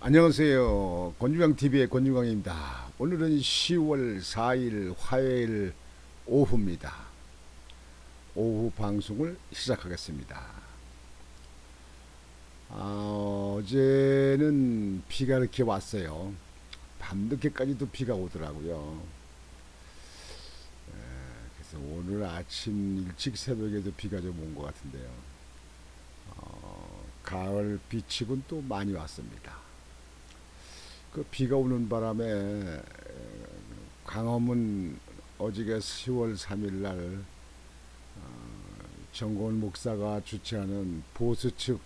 안녕하세요. 권중광TV의 권중광입니다. 오늘은 10월 4일 화요일 오후입니다. 오후 방송을 시작하겠습니다. 어제는 비가 이렇게 왔어요. 밤늦게까지도 비가 오더라고요. 그래서 오늘 아침 일찍 새벽에도 비가 좀 온 것 같은데요. 가을 비치군 또 많이 왔습니다. 그 비가 오는 바람에 광화문 어저께 10월 3일 날 정건 목사가 주최하는 보수 측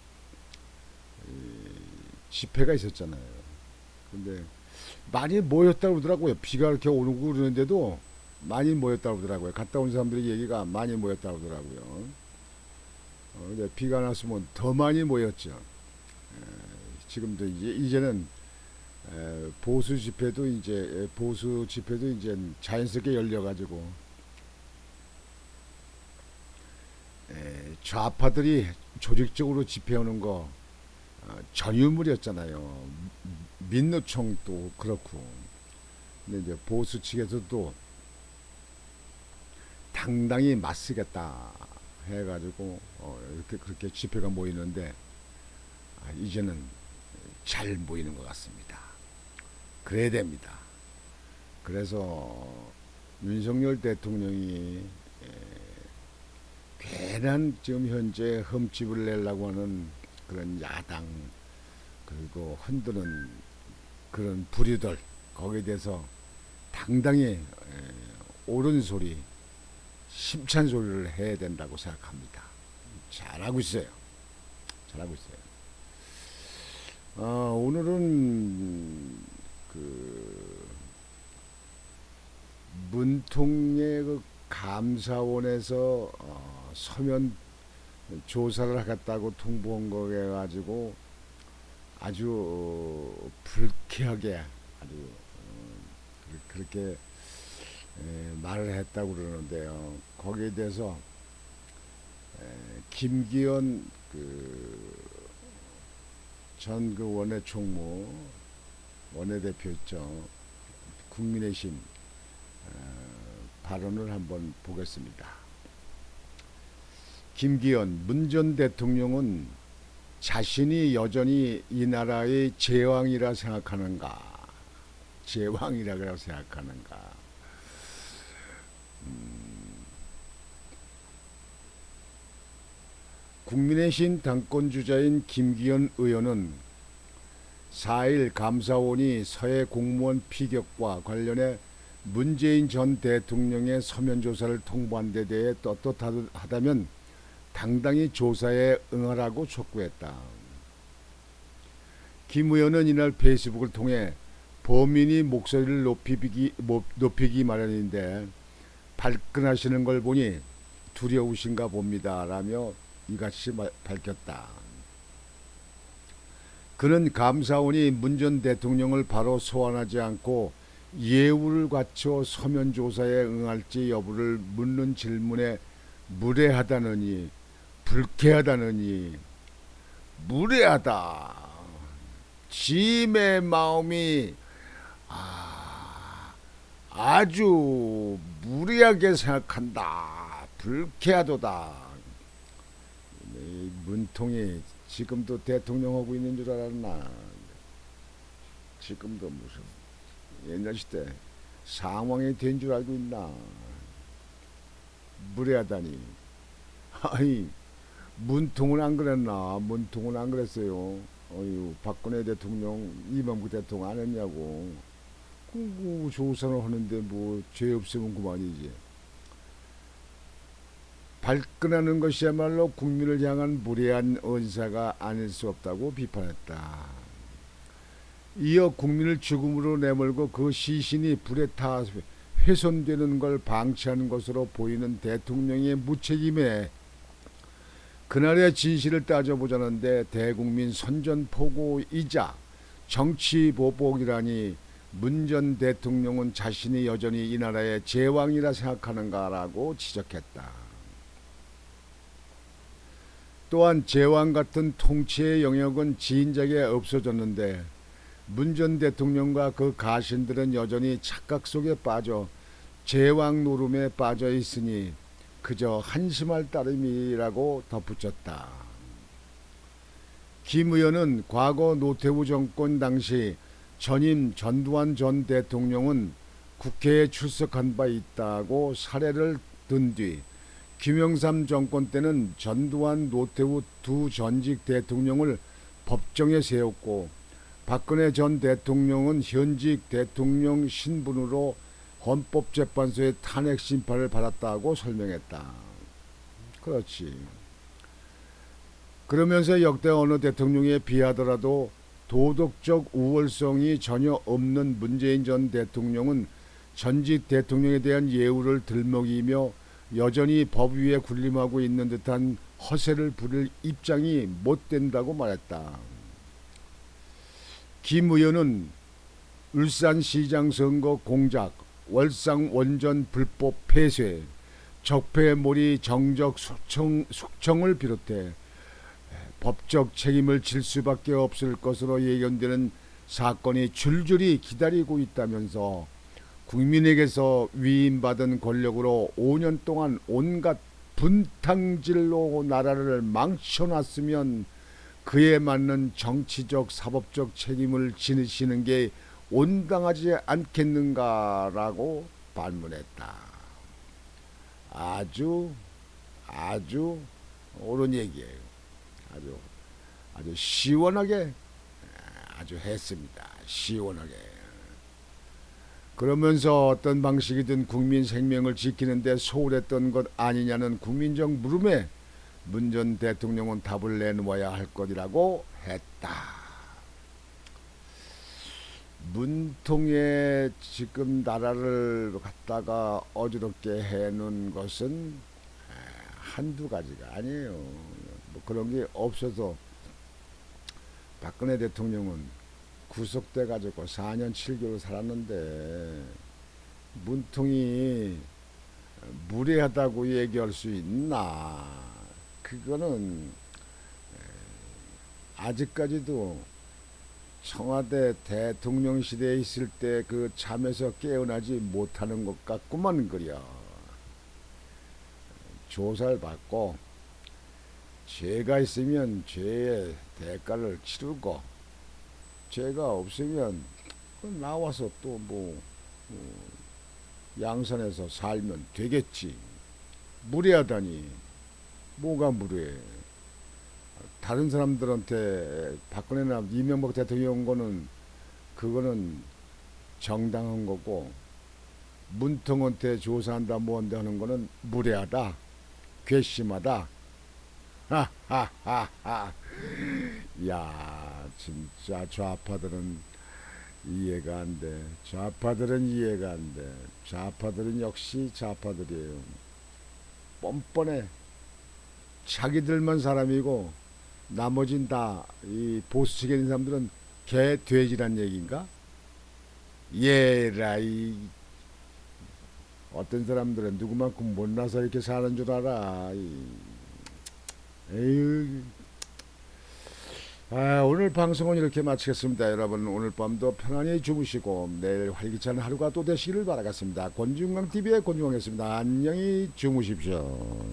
집회가 있었잖아요. 근데 많이 모였다고 그러더라고요. 비가 이렇게 오고 그러는데도 많이 모였다고 그러더라고요. 갔다 온 사람들의 얘기가 많이 모였다고 그러더라고요. 근데 비가 났으면 더 많이 모였죠. 지금도 이제는 보수 집회도 이제 자연스럽게 열려가지고 좌파들이 조직적으로 집회하는 거 전유물이었잖아요. 민노총도 그렇고. 근데 이제 보수 측에서도 당당히 맞서겠다 해가지고 이렇게 그렇게 집회가 모이는데 이제는 잘 모이는 것 같습니다. 그래야 됩니다. 그래서 윤석열 대통령이 괜한 지금 현재 흠집을 내려고 하는 그런 야당 그리고 흔드는 그런 부류들 거기에 대해서 당당히 옳은 소리 심찬 소리를 해야 된다고 생각합니다. 잘하고 있어요. 잘하고 있어요. 오늘은 그 문통의 그 감사원에서 서면 조사를 하겠다고 통보한 거에 가지고 아주 불쾌하게 아주 그렇게 말을 했다고 그러는데요. 거기에 대해서 김기현 전 그 원내 총무 원내대표 있죠. 국민의힘 발언을 한번 보겠습니다. 김기현 문 전 대통령은 자신이 여전히 이 나라의 제왕이라 생각하는가? 제왕이라고 생각하는가? 국민의힘 당권주자인 김기현 의원은 4일 감사원이 서해 공무원 피격과 관련해 문재인 전 대통령의 서면 조사를 통보한 데 대해 떳떳하다면 당당히 조사에 응하라고 촉구했다. 김 의원은 이날 페이스북을 통해 범인이 목소리를 높이기 마련인데 발끈하시는 걸 보니 두려우신가 봅니다. 라며 이같이 밝혔다. 그는 감사원이 문 전 대통령을 바로 소환하지 않고 예우를 갖춰 서면 조사에 응할지 여부를 묻는 질문에 무례하다느니 불쾌하다느니 무례하다. 짐의 마음이 아주 무리하게 생각한다. 불쾌하도다. 문통이 지금도 대통령 하고 있는 줄 알았나? 지금도 무슨 옛날 시대 상황이 된 줄 알고 있나? 무례하다니. 아니 문통은 안 그랬나? 문통은 안 그랬어요. 어유 박근혜 대통령 이명박 대통령 안 했냐고. 그 조사를 하는데 뭐 죄 없으면 그만이지. 발끈하는 것이야말로 국민을 향한 무례한 언사가 아닐 수 없다고 비판했다. 이어 국민을 죽음으로 내몰고 그 시신이 불에 타 훼손되는 걸 방치하는 것으로 보이는 대통령의 무책임에 그날의 진실을 따져보자는데 대국민 선전포고이자 정치보복이라니 문 전 대통령은 자신이 여전히 이 나라의 제왕이라 생각하는가라고 지적했다. 또한 제왕 같은 통치의 영역은 지인에게 없어졌는데 문 전 대통령과 그 가신들은 여전히 착각 속에 빠져 제왕 노름에 빠져 있으니 그저 한심할 따름이라고 덧붙였다. 김 의원은 과거 노태우 정권 당시 전임 전두환 전 대통령은 국회에 출석한 바 있다고 사례를 든 뒤 김영삼 정권 때는 전두환 노태우 두 전직 대통령을 법정에 세웠고 박근혜 전 대통령은 현직 대통령 신분으로 헌법재판소의 탄핵 심판을 받았다고 설명했다. 그렇지. 그러면서 역대 어느 대통령에 비하더라도 도덕적 우월성이 전혀 없는 문재인 전 대통령은 전직 대통령에 대한 예우를 들먹이며 여전히 법 위에 군림하고 있는 듯한 허세를 부릴 입장이 못 된다고 말했다. 김 의원은 울산시장 선거 공작, 월상 원전 불법 폐쇄, 적폐몰이 정적 숙청을 비롯해 법적 책임을 질 수밖에 없을 것으로 예견되는 사건이 줄줄이 기다리고 있다면서 국민에게서 위임받은 권력으로 5년 동안 온갖 분탕질로 나라를 망쳐놨으면 그에 맞는 정치적 사법적 책임을 지으시는 게 온당하지 않겠는가라고 반문했다. 아주 옳은 얘기예요. 아주 시원하게 아주 했습니다. 시원하게. 그러면서 어떤 방식이든 국민 생명을 지키는데 소홀했던 것 아니냐는 국민적 물음에 문 전 대통령은 답을 내놓아야 할 것이라고 했다. 문통에 지금 나라를 갖다가 어지럽게 해놓은 것은 한두 가지가 아니에요. 뭐 그런 게 없어서 박근혜 대통령은 구속돼 가지고 4년 7개월 살았는데 문통이 무례하다고 얘기할 수 있나? 그거는 아직까지도 청와대 대통령 시대에 있을 때 그 잠에서 깨어나지 못하는 것 같구만 그려. 조사를 받고 죄가 있으면 죄의 대가를 치르고 죄가 없으면 나와서 또 뭐 양산에서 살면 되겠지. 무례하다니. 뭐가 무례해. 다른 사람들한테 박근혜나 이명박 대통령 거는 그거는 정당한 거고 문통한테 조사한다 뭐한다 하는 거는 무례하다. 괘씸하다. 하하하하. 야, 진짜 좌파들은 이해가 안 돼. 좌파들은 이해가 안 돼. 좌파들은 역시 좌파들이에요. 뻔뻔해. 자기들만 사람이고 나머진 다 이 보수 측에 있는 사람들은 개 돼지란 얘기인가? 예라이. 어떤 사람들은 누구만큼 못나서 이렇게 사는 줄 알아. 에휴. 오늘 방송은 이렇게 마치겠습니다. 여러분 오늘 밤도 편안히 주무시고 내일 활기찬 하루가 또 되시기를 바라겠습니다. 권중광TV의 권중광이었습니다. 안녕히 주무십시오.